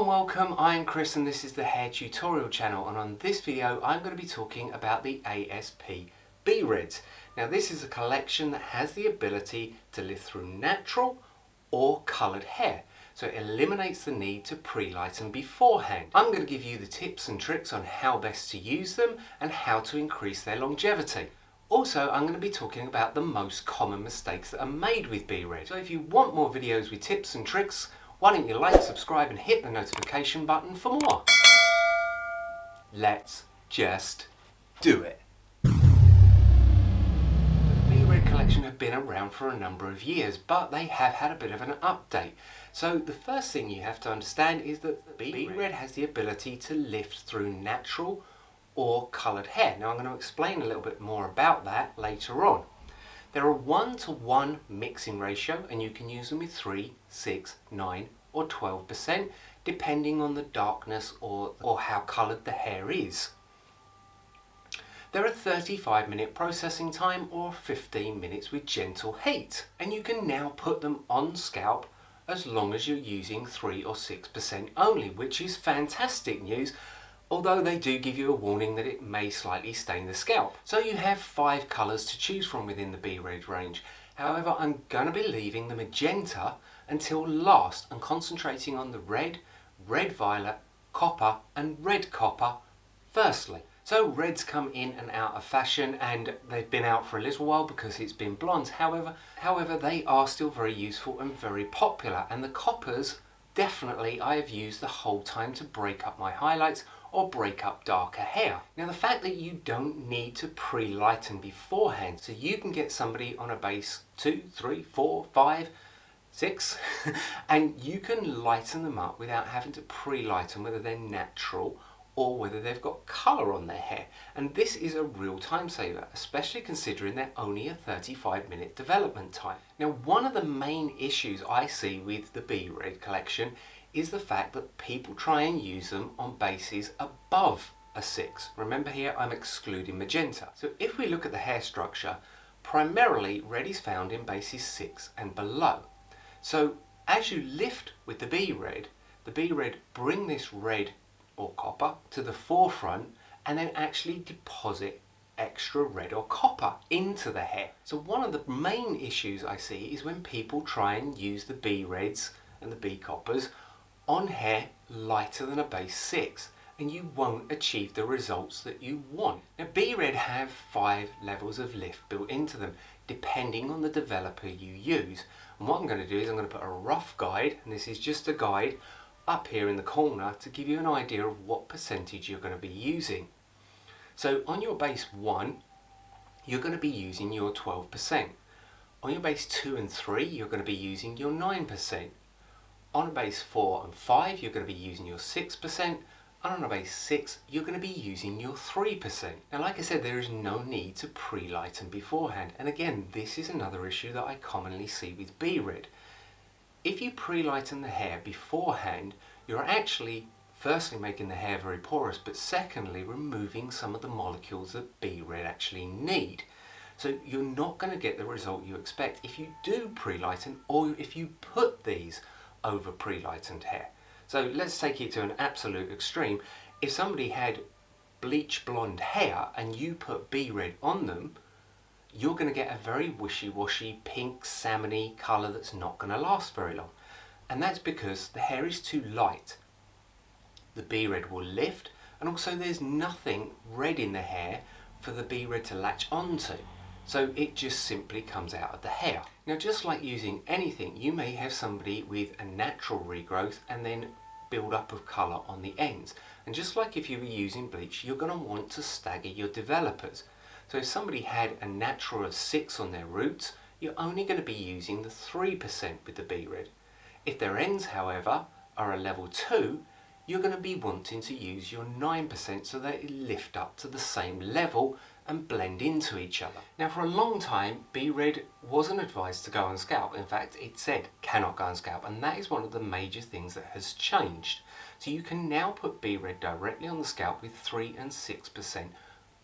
Hello and welcome, I'm Chris and this is the Hair Tutorial channel, and on this video I'm going to be talking about the ASP B-Reds. Now this is a collection that has the ability to lift through natural or coloured hair, so it eliminates the need to pre-lighten beforehand. I'm going to give you the tips and tricks on how best to use them and how to increase their longevity. Also, I'm going to be talking about the most common mistakes that are made with B-Red. So if you want more videos with tips and tricks, why don't you like, subscribe and hit the notification button for more. Let's just do it. The B-Red collection have been around for a number of years, but they have had a bit of an update. So the first thing you have to understand is that B-Red has the ability to lift through natural or coloured hair. Now I'm going to explain a little bit more about that later on. There are 1:1 mixing ratio and you can use them with 3, 6, 9 or 12% depending on the darkness or how coloured the hair is. There are 35-minute processing time or 15 minutes with gentle heat, and you can now put them on scalp as long as you're using 3 or 6% only, which is fantastic news, although they do give you a warning that it may slightly stain the scalp. So you have 5 colours to choose from within the B-Red range. However, I'm going to be leaving the magenta until last and concentrating on the red, red violet, copper and red copper firstly. So reds come in and out of fashion and they've been out for a little while because it's been blondes. However, they are still very useful and very popular, and the coppers definitely I have used the whole time to break up my highlights or break up darker hair. Now the fact that you don't need to pre-lighten beforehand, so you can get somebody on a base 2, 3, 4, 5, 6 and you can lighten them up without having to pre-lighten, whether they're natural or whether they've got colour on their hair. And this is a real time saver, especially considering they're only a 35-minute development time. Now one of the main issues I see with the B-Red collection is the fact that people try and use them on bases above a 6. Remember here I'm excluding magenta. So if we look at the hair structure, primarily red is found in bases 6 and below. So as you lift with the B-Red bring this red or copper to the forefront and then actually deposit extra red or copper into the hair. So one of the main issues I see is when people try and use the B-Reds and the B-Coppers on hair lighter than a base 6, and you won't achieve the results that you want. Now B-Red have 5 levels of lift built into them depending on the developer you use, and what I'm going to do is I'm going to put a rough guide, and this is just a guide up here in the corner to give you an idea of what percentage you're going to be using. So on your base 1 you're going to be using your 12%, on your base 2 and 3 you're going to be using your 9%, on a base 4 and 5 you're going to be using your 6%, and on a base 6 you're going to be using your 3%. Now like I said, there is no need to pre-lighten beforehand, and again this is another issue that I commonly see with B-Red. If you pre-lighten the hair beforehand, you're actually firstly making the hair very porous, but secondly removing some of the molecules that B-Red actually need. So you're not going to get the result you expect if you do pre-lighten or if you put these over pre-lightened hair. So let's take it to an absolute extreme. If somebody had bleach blonde hair and you put B-Red on them, you're going to get a very wishy-washy pink salmony colour that's not going to last very long. And that's because the hair is too light. The B-Red will lift, and also there's nothing red in the hair for the B-Red to latch onto. So it just simply comes out of the hair. Now just like using anything, you may have somebody with a natural regrowth and then build up of colour on the ends. And just like if you were using bleach, you're going to want to stagger your developers. So if somebody had a natural of 6 on their roots, you're only going to be using the 3% with the B-Red. If their ends, however, are a level 2, you're going to be wanting to use your 9% so that it lift up to the same level and blend into each other. Now for a long time, B-Red wasn't advised to go on scalp. In fact, it said cannot go on scalp, and that is one of the major things that has changed. So you can now put B-Red directly on the scalp with 3 and 6%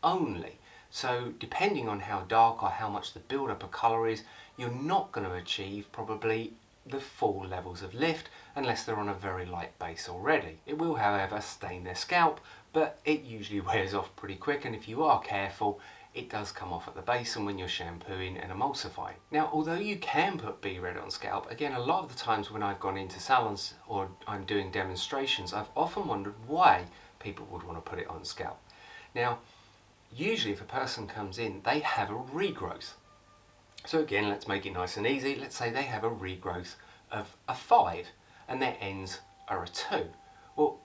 only. So depending on how dark or how much the build-up of colour is, you're not going to achieve probably the full levels of lift, unless they're on a very light base already. It will, however, stain their scalp, but it usually wears off pretty quick, and if you are careful, it does come off at the base and when you're shampooing and emulsifying. Now, although you can put B-Red on scalp, again, a lot of the times when I've gone into salons or I'm doing demonstrations, I've often wondered why people would want to put it on scalp. Now, usually if a person comes in, they have a regrowth. So again, let's make it nice and easy. Let's say they have a regrowth of a 5 and their ends are a 2. Well,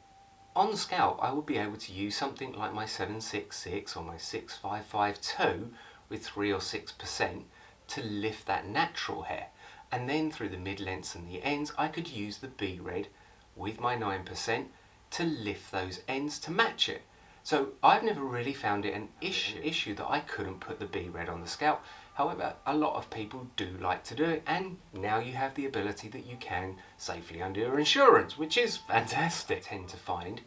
on scalp, I would be able to use something like my 766 or my 6552 with 3 or 6% to lift that natural hair. And then through the mid-lengths and the ends, I could use the B-Red with my 9% to lift those ends to match it. So I've never really found it an issue that I couldn't put the B-Red on the scalp. However, a lot of people do like to do it, and now you have the ability that you can safely under your insurance, which is fantastic. I tend to find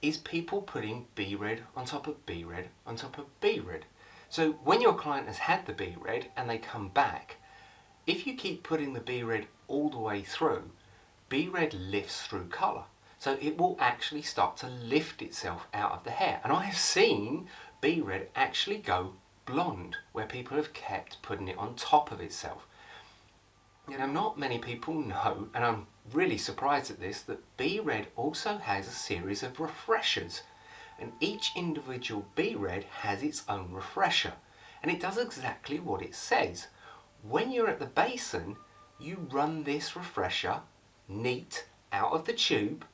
is people putting B-Red on top of B-Red on top of B-Red. So when your client has had the B-Red and they come back, if you keep putting the B-Red all the way through, B-Red lifts through colour. So it will actually start to lift itself out of the hair. And I have seen B-Red actually go blonde, where people have kept putting it on top of itself. Now, not many people know, and I'm really surprised at this, that B-Red also has a series of refreshers. And each individual B-Red has its own refresher. And it does exactly what it says. When you're at the basin, you run this refresher neat out of the tube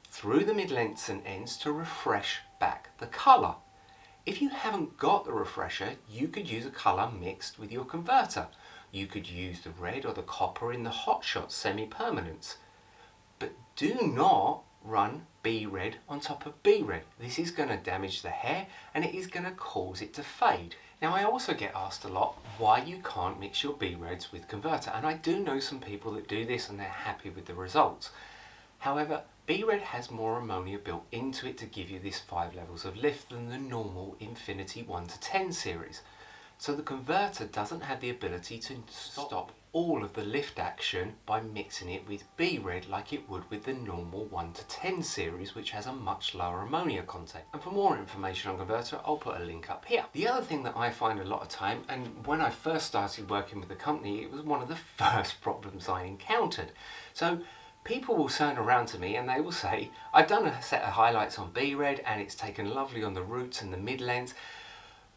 through the mid-lengths and ends to refresh back the colour. If you haven't got the refresher, you could use a colour mixed with your converter. You could use the red or the copper in the Hot Shot semi-permanents. But do not run B-Red on top of B-Red. This is going to damage the hair and it is going to cause it to fade. Now, I also get asked a lot why you can't mix your B-Reds with converter, and I do know some people that do this and they're happy with the results. However, B-Red has more ammonia built into it to give you this 5 levels of lift than the normal Infinity 1 to 10 series. So the converter doesn't have the ability to stop all of the lift action by mixing it with B-Red like it would with the normal 1 to 10 series, which has a much lower ammonia content. And for more information on converter, I'll put a link up here. The other thing that I find a lot of time, and when I first started working with the company, it was one of the first problems I encountered. So people will turn around to me and they will say, I've done a set of highlights on B-Red and it's taken lovely on the roots and the mid-lengths,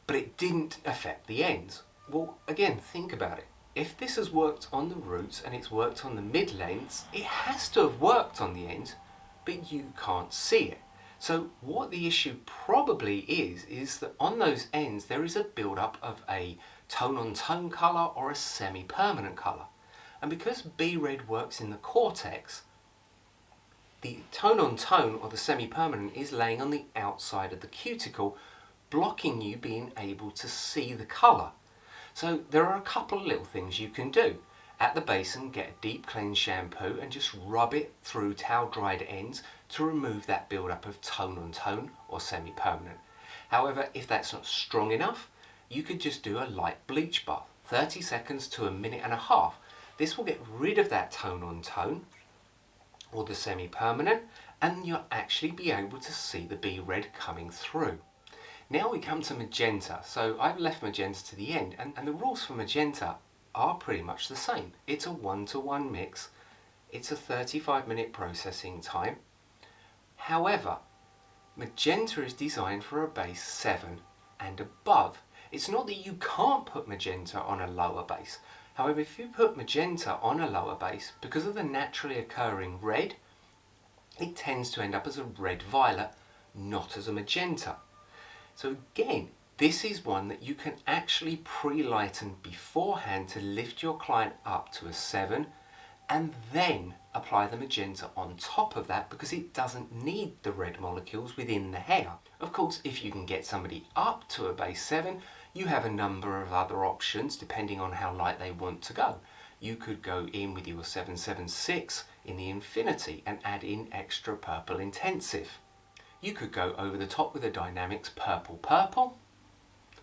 but it didn't affect the ends. Well, again, think about it. If this has worked on the roots and it's worked on the mid-lengths, it has to have worked on the ends, but you can't see it. So what the issue probably is that on those ends there is a build-up of a tone-on-tone colour or a semi-permanent colour. And because B-Red works in the cortex, the tone-on-tone or the semi-permanent is laying on the outside of the cuticle, blocking you being able to see the colour. So there are a couple of little things you can do. At the basin, get a deep clean shampoo and just rub it through towel dried ends to remove that build-up of tone-on-tone or semi-permanent. However, if that's not strong enough, you could just do a light bleach bath, 30 seconds to a minute and a half. This will get rid of that tone-on-tone or the semi-permanent, and you'll actually be able to see the B-Red coming through. Now we come to magenta. So I've left magenta to the end, and the rules for magenta are pretty much the same. It's a 1-to-1 mix. It's a 35-minute processing time. However, magenta is designed for a base 7 and above. It's not that you can't put magenta on a lower base. However, if you put magenta on a lower base, because of the naturally occurring red, it tends to end up as a red-violet, not as a magenta. So again, this is one that you can actually pre-lighten beforehand to lift your client up to a 7 and then apply the magenta on top of that because it doesn't need the red molecules within the hair. Of course, if you can get somebody up to a base 7, you have a number of other options depending on how light they want to go. You could go in with your 776 in the Infinity and add in extra purple intensive. You could go over the top with a Dynamics Purple Purple,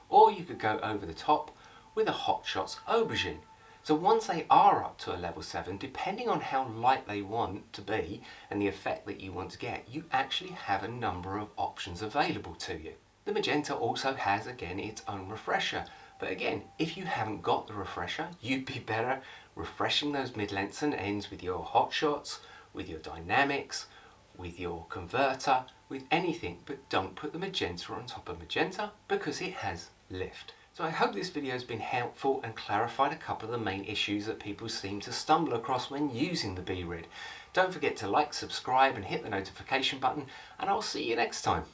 or you could go over the top with a Hot Shots Aubergine. So once they are up to a level 7, depending on how light they want to be and the effect that you want to get, you actually have a number of options available to you. The magenta also has, again, its own refresher. But again, if you haven't got the refresher, you'd be better refreshing those mid-lengths and ends with your hot shots, with your dynamics, with your converter, with anything, but don't put the magenta on top of magenta because it has lift. So I hope this video has been helpful and clarified a couple of the main issues that people seem to stumble across when using the B-Red. Don't forget to like, subscribe and hit the notification button, and I'll see you next time.